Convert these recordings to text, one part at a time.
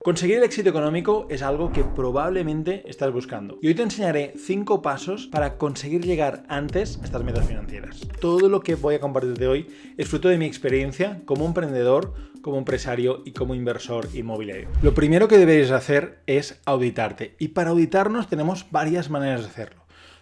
Conseguir el éxito económico es algo que probablemente estás buscando. Y hoy te enseñaré 5 pasos para conseguir llegar antes a estas metas financieras. Todo lo que voy a compartirte hoy es fruto de mi experiencia como emprendedor, como empresario y como inversor inmobiliario. Lo primero que deberéis hacer es auditarte. Y para auditarnos tenemos varias maneras de hacerlo.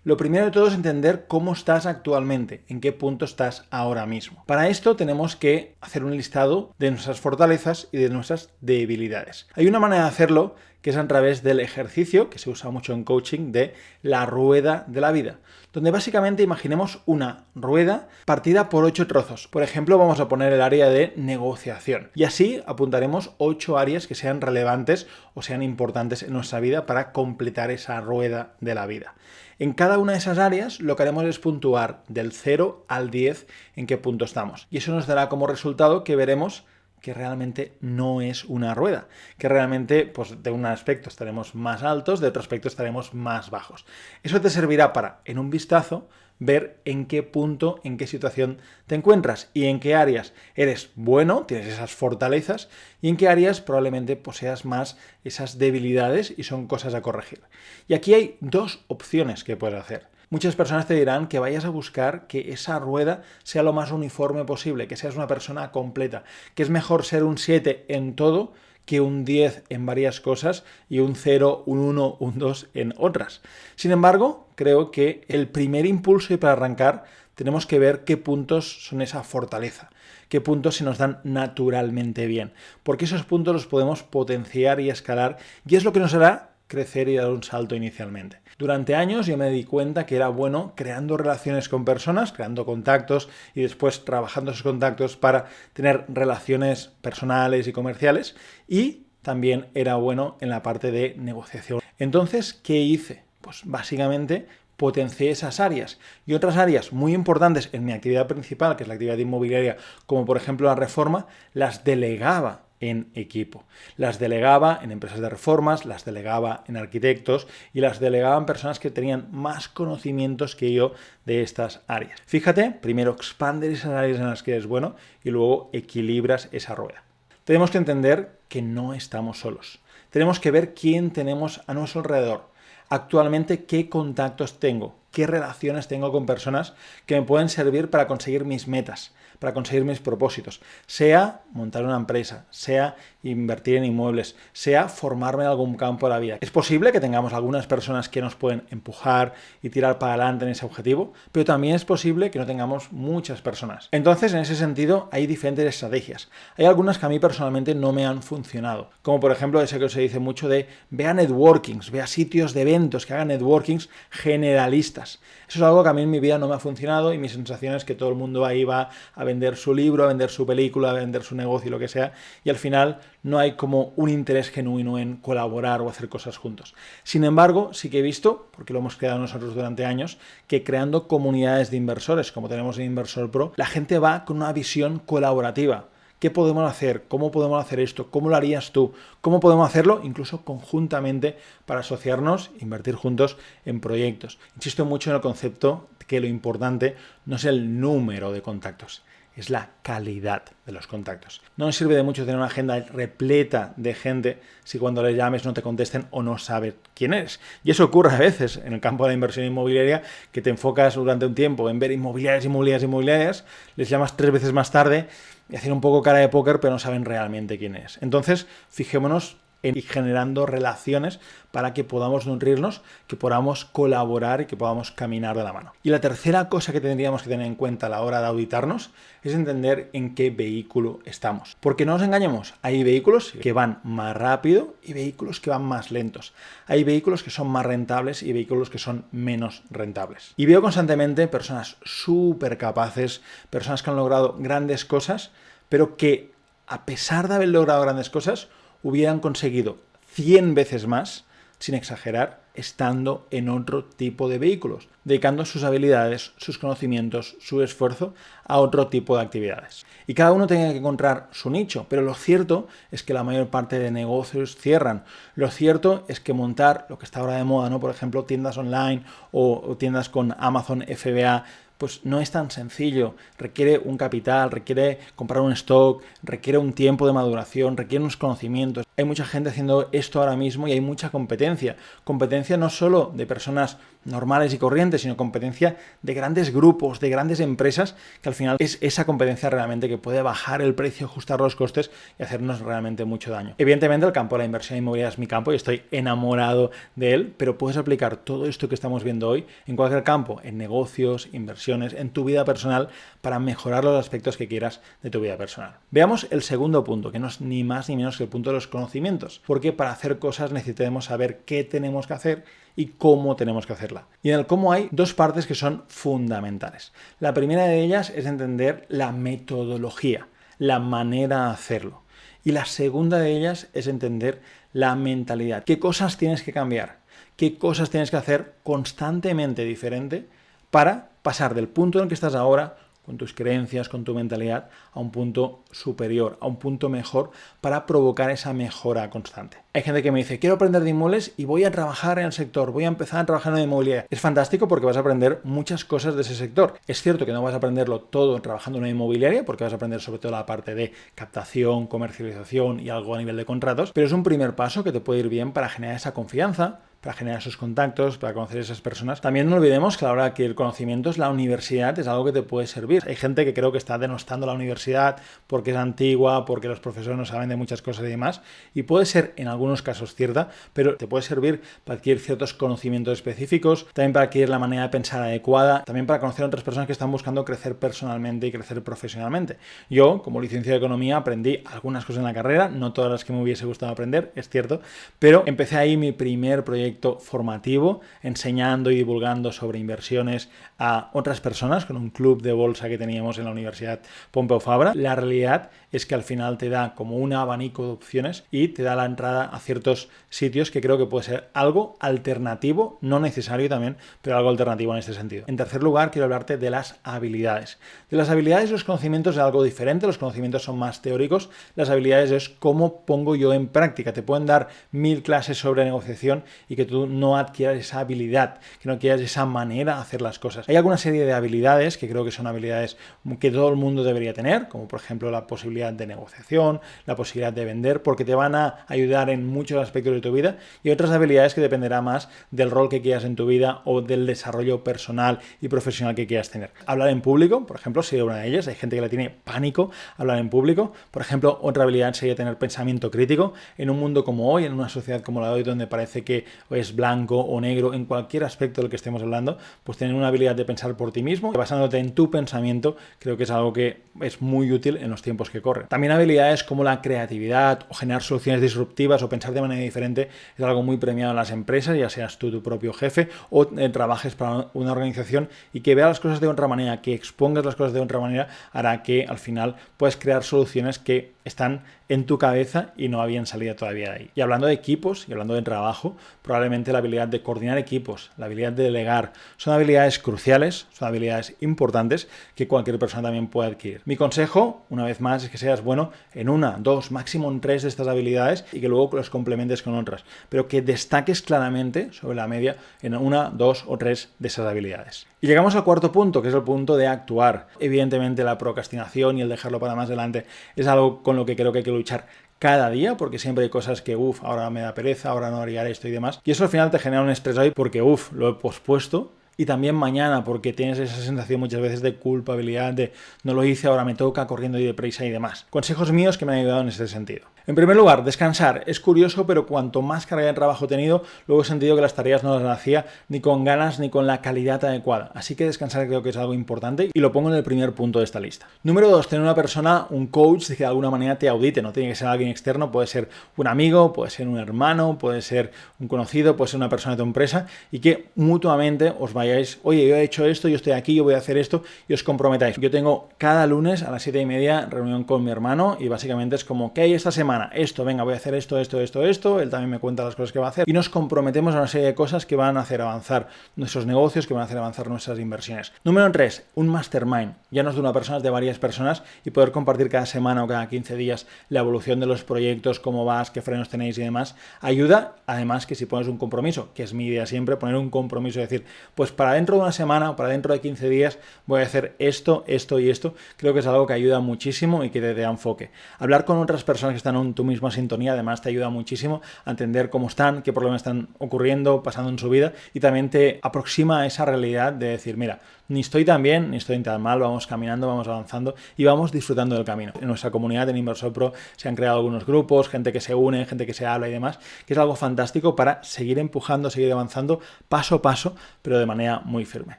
Lo primero de todo es entender cómo estás actualmente, en qué punto estás ahora mismo. Para esto tenemos que hacer un listado de nuestras fortalezas y de nuestras debilidades. Hay una manera de hacerlo que es a través del ejercicio, que se usa mucho en coaching, de la rueda de la vida, donde básicamente imaginemos una rueda partida por 8 trozos. Por ejemplo, vamos a poner el área de negociación y así apuntaremos 8 áreas que sean relevantes o sean importantes en nuestra vida para completar esa rueda de la vida. En cada una de esas áreas lo que haremos es puntuar del 0 al 10 en qué punto estamos. Y eso nos dará como resultado que veremos que realmente no es una rueda, que realmente pues, de un aspecto estaremos más altos, de otro aspecto estaremos más bajos. Eso te servirá para, en un vistazo, ver en qué punto, en qué situación te encuentras y en qué áreas eres bueno, tienes esas fortalezas, y en qué áreas probablemente poseas más esas debilidades y son cosas a corregir. Y aquí hay 2 opciones que puedes hacer. Muchas personas te dirán que vayas a buscar que esa rueda sea lo más uniforme posible, que seas una persona completa, que es mejor ser un 7 en todo que un 10 en varias cosas y un 0, un 1, un 2 en otras. Sin embargo, creo que el primer impulso y para arrancar tenemos que ver qué puntos son esa fortaleza, qué puntos se nos dan naturalmente bien, porque esos puntos los podemos potenciar y escalar y es lo que nos hará crecer y dar un salto inicialmente. Durante años yo me di cuenta que era bueno creando relaciones con personas, creando contactos y después trabajando esos contactos para tener relaciones personales y comerciales, y también era bueno en la parte de negociación. Entonces, ¿qué hice? Pues básicamente potencié esas áreas y otras áreas muy importantes en mi actividad principal, que es la actividad inmobiliaria, como por ejemplo la reforma, las delegaba en equipo. Las delegaba en empresas de reformas, las delegaba en arquitectos y las delegaba en personas que tenían más conocimientos que yo de estas áreas. Fíjate, primero expandes esas áreas en las que eres bueno y luego equilibras esa rueda. Tenemos que entender que no estamos solos. Tenemos que ver quién tenemos a nuestro alrededor. Actualmente, ¿qué contactos tengo? ¿Qué relaciones tengo con personas que me pueden servir para conseguir mis metas, para conseguir mis propósitos? Sea montar una empresa, sea invertir en inmuebles, sea formarme en algún campo de la vida. Es posible que tengamos algunas personas que nos pueden empujar y tirar para adelante en ese objetivo, pero también es posible que no tengamos muchas personas. Entonces, en ese sentido, hay diferentes estrategias. Hay algunas que a mí personalmente no me han funcionado, como por ejemplo ese que se dice mucho de ve a networkings, ve a sitios de eventos que hagan networkings generalistas. Eso es algo que a mí en mi vida no me ha funcionado y mi sensación es que todo el mundo ahí va a vender su libro, a vender su película, a vender su negocio y lo que sea, y al final no hay como un interés genuino en colaborar o hacer cosas juntos. Sin embargo, sí que he visto, porque lo hemos creado nosotros durante años, que creando comunidades de inversores, como tenemos en Inversor Pro, la gente va con una visión colaborativa. ¿Qué podemos hacer? ¿Cómo podemos hacer esto? ¿Cómo lo harías tú? ¿Cómo podemos hacerlo? Incluso conjuntamente para asociarnos, invertir juntos en proyectos. Insisto mucho en el concepto que lo importante no es el número de contactos, es la calidad de los contactos. No nos sirve de mucho tener una agenda repleta de gente si cuando le llames no te contesten o no sabes quién eres. Y eso ocurre a veces en el campo de la inversión inmobiliaria, que te enfocas durante un tiempo en ver inmobiliarias, les llamas 3 veces más tarde y hacen un poco cara de póker, pero no saben realmente quién es. Entonces, fijémonos en ir generando relaciones para que podamos nutrirnos, que podamos colaborar y que podamos caminar de la mano. Y la tercera cosa que tendríamos que tener en cuenta a la hora de auditarnos es entender en qué vehículo estamos. Porque no nos engañemos, hay vehículos que van más rápido y vehículos que van más lentos. Hay vehículos que son más rentables y vehículos que son menos rentables. Y veo constantemente personas súper capaces, personas que han logrado grandes cosas, pero que a pesar de haber logrado grandes cosas, hubieran conseguido 100 veces más, sin exagerar, estando en otro tipo de vehículos, dedicando sus habilidades, sus conocimientos, su esfuerzo a otro tipo de actividades. Y cada uno tiene que encontrar su nicho, pero lo cierto es que la mayor parte de negocios cierran. Lo cierto es que montar lo que está ahora de moda, ¿no? Por ejemplo, tiendas online o tiendas con Amazon FBA, pues no es tan sencillo. Requiere un capital, requiere comprar un stock, requiere un tiempo de maduración, requiere unos conocimientos. Hay mucha gente haciendo esto ahora mismo y hay mucha competencia. Competencia no solo de personas normales y corrientes, sino competencia de grandes grupos, de grandes empresas, que al final es esa competencia realmente que puede bajar el precio, ajustar los costes y hacernos realmente mucho daño. Evidentemente el campo de la inversión inmobiliaria es mi campo y estoy enamorado de él, pero puedes aplicar todo esto que estamos viendo hoy en cualquier campo, en negocios, inversiones, en tu vida personal, para mejorar los aspectos que quieras de tu vida personal. Veamos el segundo punto, que no es ni más ni menos que el punto de los conocimientos, porque para hacer cosas necesitamos saber qué tenemos que hacer y cómo tenemos que hacerla. Y en el cómo hay dos partes que son fundamentales. La primera de ellas es entender la metodología, la manera de hacerlo. Y la segunda de ellas es entender la mentalidad. ¿Qué cosas tienes que cambiar? ¿Qué cosas tienes que hacer constantemente diferente para pasar del punto en el que estás ahora, con tus creencias, con tu mentalidad, a un punto superior, a un punto mejor, para provocar esa mejora constante? Hay gente que me dice, quiero aprender de inmuebles y voy a trabajar en el sector, voy a empezar a trabajar en la inmobiliaria. Es fantástico porque vas a aprender muchas cosas de ese sector. Es cierto que no vas a aprenderlo todo trabajando en una inmobiliaria, porque vas a aprender sobre todo la parte de captación, comercialización y algo a nivel de contratos, pero es un primer paso que te puede ir bien para generar esa confianza, para generar esos contactos, para conocer a esas personas. También no olvidemos que a la hora de adquirir conocimientos, la universidad es algo que te puede servir. Hay gente que creo que está denostando la universidad porque es antigua, porque los profesores no saben de muchas cosas y demás, y puede ser en algunos casos cierta, pero te puede servir para adquirir ciertos conocimientos específicos, también para adquirir la manera de pensar adecuada, también para conocer a otras personas que están buscando crecer personalmente y crecer profesionalmente. Yo, como licenciado de Economía, aprendí algunas cosas en la carrera, no todas las que me hubiese gustado aprender, es cierto, pero empecé ahí mi primer proyecto formativo, enseñando y divulgando sobre inversiones a otras personas con un club de bolsa que teníamos en la Universidad Pompeu Fabra. La realidad es que al final te da como un abanico de opciones y te da la entrada a ciertos sitios que creo que puede ser algo alternativo, no necesario también, pero algo alternativo en este sentido. En tercer lugar, quiero hablarte de las habilidades. De las habilidades, los conocimientos es algo diferente, los conocimientos son más teóricos, las habilidades es cómo pongo yo en práctica. Te pueden dar 1000 clases sobre negociación y que tú no adquieras esa habilidad, que no adquieras esa manera de hacer las cosas. Hay alguna serie de habilidades que creo que son habilidades que todo el mundo debería tener, como por ejemplo la posibilidad de negociación, la posibilidad de vender, porque te van a ayudar en muchos aspectos de tu vida, y otras habilidades que dependerá más del rol que quieras en tu vida o del desarrollo personal y profesional que quieras tener. Hablar en público, por ejemplo, sería una de ellas. Hay gente que le tiene pánico a hablar en público. Por ejemplo, otra habilidad sería tener pensamiento crítico. En un mundo como hoy, en una sociedad como la de hoy, donde parece que es blanco o negro, en cualquier aspecto del que estemos hablando, pues tener una habilidad de pensar por ti mismo, basándote en tu pensamiento, creo que es algo que es muy útil en los tiempos que corren. También habilidades como la creatividad o generar soluciones disruptivas o pensar de manera diferente es algo muy premiado en las empresas, ya seas tú tu propio jefe o trabajes para una organización, y que veas las cosas de otra manera, que expongas las cosas de otra manera, hará que al final puedas crear soluciones que están en tu cabeza y no habían salido todavía de ahí. Y hablando de equipos y hablando de trabajo, probablemente la habilidad de coordinar equipos, la habilidad de delegar, son habilidades cruciales, son habilidades importantes que cualquier persona también puede adquirir. Mi consejo, una vez más, es que seas bueno en una, dos, máximo en 3 de estas habilidades y que luego los complementes con otras, pero que destaques claramente sobre la media en 1, 2 o 3 de esas habilidades. Y llegamos al cuarto punto, que es el punto de actuar. Evidentemente la procrastinación y el dejarlo para más adelante es algo con lo que creo que hay que luchar cada día, porque siempre hay cosas que, ahora me da pereza, ahora no haría esto y demás. Y eso al final te genera un estrés hoy porque, lo he pospuesto. Y también mañana, porque tienes esa sensación muchas veces de culpabilidad, de no lo hice, ahora me toca, corriendo y deprisa y demás. Consejos míos que me han ayudado en ese sentido. En primer lugar, descansar. Es curioso, pero cuanto más carga de trabajo he tenido, luego he sentido que las tareas no las hacía ni con ganas ni con la calidad adecuada. Así que descansar creo que es algo importante y lo pongo en el primer punto de esta lista. Número 2, tener una persona, un coach que de alguna manera te audite. No tiene que ser alguien externo, puede ser un amigo, puede ser un hermano, puede ser un conocido, puede ser una persona de tu empresa, y que mutuamente os vayáis, oye, yo he hecho esto, yo estoy aquí, yo voy a hacer esto, y os comprometáis. Yo tengo cada lunes a las 7:30 reunión con mi hermano y básicamente es como, ¿qué hay esta semana? semana, venga, voy a hacer esto, él también me cuenta las cosas que va a hacer y nos comprometemos a una serie de cosas que van a hacer avanzar nuestros negocios, que van a hacer avanzar nuestras inversiones. Número 3, un mastermind, ya no es de una persona, es de varias personas y poder compartir cada semana o cada 15 días la evolución de los proyectos, cómo vas, qué frenos tenéis y demás, ayuda, además que si pones un compromiso, que es mi idea siempre, poner un compromiso y decir, pues para dentro de una semana o para dentro de 15 días voy a hacer esto y esto, creo que es algo que ayuda muchísimo y que te da enfoque. Hablar con otras personas que están en tu misma sintonía, además te ayuda muchísimo a entender cómo están, qué problemas están ocurriendo, pasando en su vida y también te aproxima a esa realidad de decir, mira, ni estoy tan bien, ni estoy tan mal, vamos caminando, vamos avanzando y vamos disfrutando del camino. En nuestra comunidad en Inversor Pro se han creado algunos grupos, gente que se une, gente que se habla y demás, que es algo fantástico para seguir empujando, seguir avanzando paso a paso, pero de manera muy firme.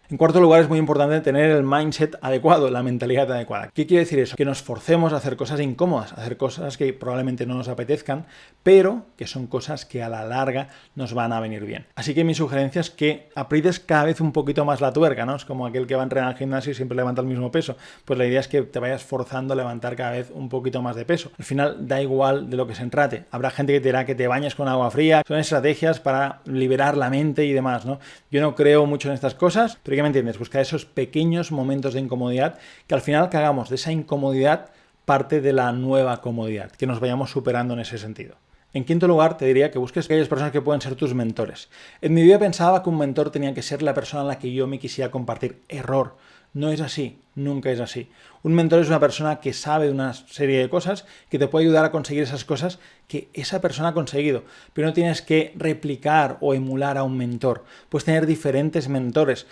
En cuarto lugar, es muy importante tener el mindset adecuado, la mentalidad adecuada. ¿Qué quiere decir eso? Que nos forcemos a hacer cosas incómodas, a hacer cosas que probablemente no nos apetezcan, pero que son cosas que a la larga nos van a venir bien. Así que mi sugerencia es que aprietes cada vez un poquito más la tuerca, ¿no? Es como aquel que va a entrenar al gimnasio y siempre levanta el mismo peso. Pues la idea es que te vayas forzando a levantar cada vez un poquito más de peso. Al final da igual de lo que se trate. Habrá gente que te dirá que te bañes con agua fría. Son estrategias para liberar la mente y demás, ¿no? Yo no creo mucho en estas cosas, pero ¿qué me entiendes? Buscar esos pequeños momentos de incomodidad que al final que hagamos de esa incomodidad parte de la nueva comodidad, que nos vayamos superando en ese sentido. En quinto lugar, te diría que busques aquellas personas que pueden ser tus mentores. En mi vida pensaba que un mentor tenía que ser la persona a la que yo me quisiera compartir. Error. No es así. Nunca es así. Un mentor es una persona que sabe de una serie de cosas, que te puede ayudar a conseguir esas cosas que esa persona ha conseguido. Pero no tienes que replicar o emular a un mentor. Puedes tener diferentes mentores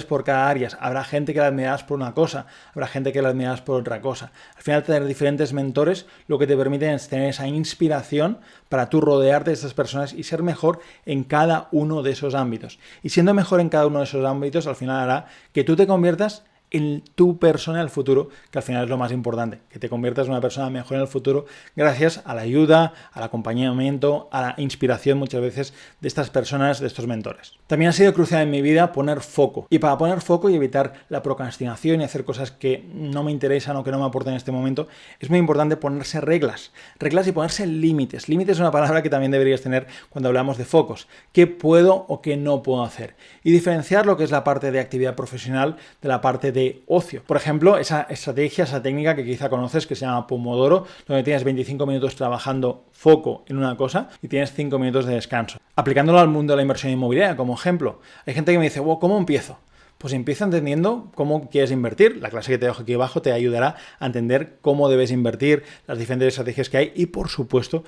por cada área. Habrá gente que la admirarás por una cosa, habrá gente que la admirarás por otra cosa. Al final, tener diferentes mentores lo que te permite es tener esa inspiración para tú rodearte de esas personas y ser mejor en cada uno de esos ámbitos. Y siendo mejor en cada uno de esos ámbitos, al final hará que tú te conviertas en tu persona en el futuro, que al final es lo más importante, que te conviertas en una persona mejor en el futuro gracias a la ayuda, al acompañamiento, a la inspiración muchas veces de estas personas, de estos mentores. También ha sido crucial en mi vida poner foco. Y para poner foco y evitar la procrastinación y hacer cosas que no me interesan o que no me aportan en este momento, es muy importante ponerse reglas y ponerse límites. Límites es una palabra que también deberías tener cuando hablamos de focos. ¿Qué puedo o qué no puedo hacer? Y diferenciar lo que es la parte de actividad profesional de la parte de ocio. Por ejemplo, esa estrategia, esa técnica que quizá conoces que se llama Pomodoro, donde tienes 25 minutos trabajando foco en una cosa y tienes 5 minutos de descanso. Aplicándolo al mundo de la inversión inmobiliaria como ejemplo. Hay gente que me dice, wow, ¿cómo empiezo? Pues empieza entendiendo cómo quieres invertir. La clase que te dejo aquí abajo te ayudará a entender cómo debes invertir, las diferentes estrategias que hay y, por supuesto,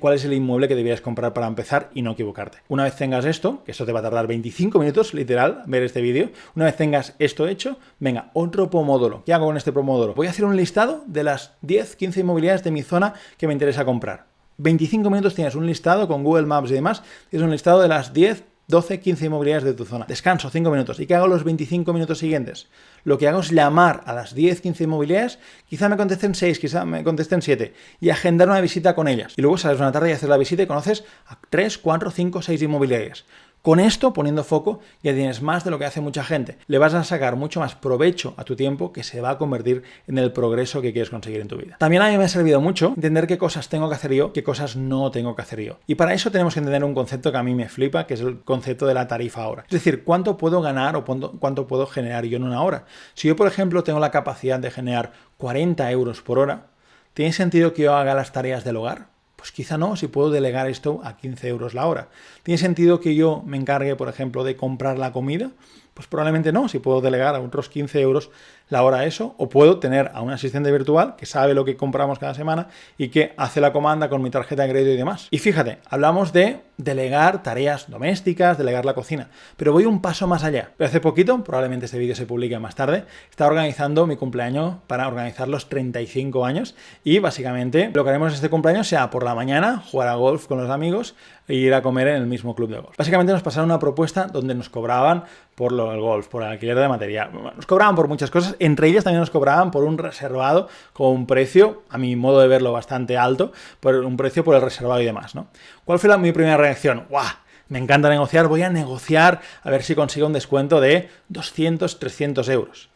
cuál es el inmueble que deberías comprar para empezar y no equivocarte. Una vez tengas esto, que esto te va a tardar 25 minutos, literal, ver este vídeo. Una vez tengas esto hecho, venga, otro Pomodoro. ¿Qué hago con este Pomodoro? Voy a hacer un listado de las 10, 15 inmobiliarias de mi zona que me interesa comprar. 25 minutos tienes un listado con Google Maps y demás. Tienes un listado de las 10, 12, 15 inmobiliarias de tu zona. Descanso 5 minutos. ¿Y qué hago los 25 minutos siguientes? Lo que hago es llamar a las 10, 15 inmobiliarias, quizá me contesten 6, quizá me contesten 7, y agendar una visita con ellas. Y luego sales una tarde y haces la visita y conoces a 3, 4, 5, 6 inmobiliarias. Con esto, poniendo foco, ya tienes más de lo que hace mucha gente. Le vas a sacar mucho más provecho a tu tiempo que se va a convertir en el progreso que quieres conseguir en tu vida. También a mí me ha servido mucho entender qué cosas tengo que hacer yo, qué cosas no tengo que hacer yo. Y para eso tenemos que entender un concepto que a mí me flipa, que es el concepto de la tarifa hora. Es decir, cuánto puedo ganar o cuánto puedo generar yo en una hora. Si yo, por ejemplo, tengo la capacidad de generar 40 euros por hora, ¿tiene sentido que yo haga las tareas del hogar? Pues quizá no, si puedo delegar esto a 15 euros la hora. ¿Tiene sentido que yo me encargue, por ejemplo, de comprar la comida? Pues probablemente no, si puedo delegar a otros 15 euros la hora eso, o puedo tener a un asistente virtual que sabe lo que compramos cada semana y que hace la comanda con mi tarjeta de crédito y demás. Y fíjate, hablamos de delegar tareas domésticas, delegar la cocina, pero voy un paso más allá. Hace poquito, probablemente este vídeo se publique más tarde, estaba organizando mi cumpleaños para organizar los 35 años y básicamente lo que haremos en este cumpleaños sea por la mañana jugar a golf con los amigos e ir a comer en el mismo club de golf. Básicamente nos pasaron una propuesta donde nos cobraban por el golf, por el alquiler de material. Nos cobraban por muchas cosas, entre ellas también nos cobraban por un reservado con un precio, a mi modo de verlo, bastante alto, por un precio por el reservado y demás, ¿no? ¿Cuál fue mi primera reacción? ¡Guau! Me encanta negociar, voy a negociar a ver si consigo un descuento de 200, 300 euros.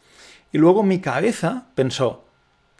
Y luego mi cabeza pensó,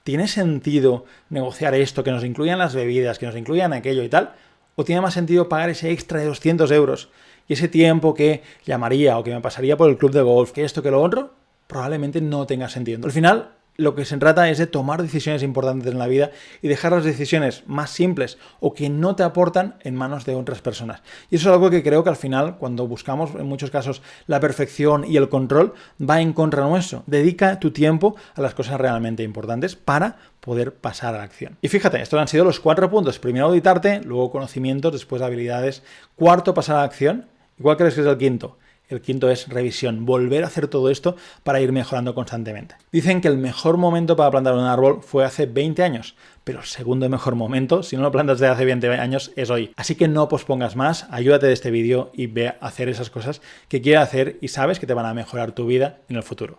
¿tiene sentido negociar esto, que nos incluyan las bebidas, que nos incluyan aquello y tal? ¿O tiene más sentido pagar ese extra de 200 euros y ese tiempo que llamaría o que me pasaría por el club de golf, que esto, que lo otro? Probablemente no tenga sentido. Al final, lo que se trata es de tomar decisiones importantes en la vida y dejar las decisiones más simples o que no te aportan en manos de otras personas. Y eso es algo que creo que al final, cuando buscamos en muchos casos la perfección y el control, va en contra nuestro. Dedica tu tiempo a las cosas realmente importantes para poder pasar a la acción. Y fíjate, estos han sido los 4 puntos. Primero auditarte, luego conocimientos, después habilidades. Cuarto, pasar a la acción. ¿Y cuál crees que es el quinto? El quinto es revisión, volver a hacer todo esto para ir mejorando constantemente. Dicen que el mejor momento para plantar un árbol fue hace 20 años, pero el segundo mejor momento, si no lo plantas desde hace 20 años, es hoy. Así que no pospongas más, ayúdate de este vídeo y ve a hacer esas cosas que quieras hacer y sabes que te van a mejorar tu vida en el futuro.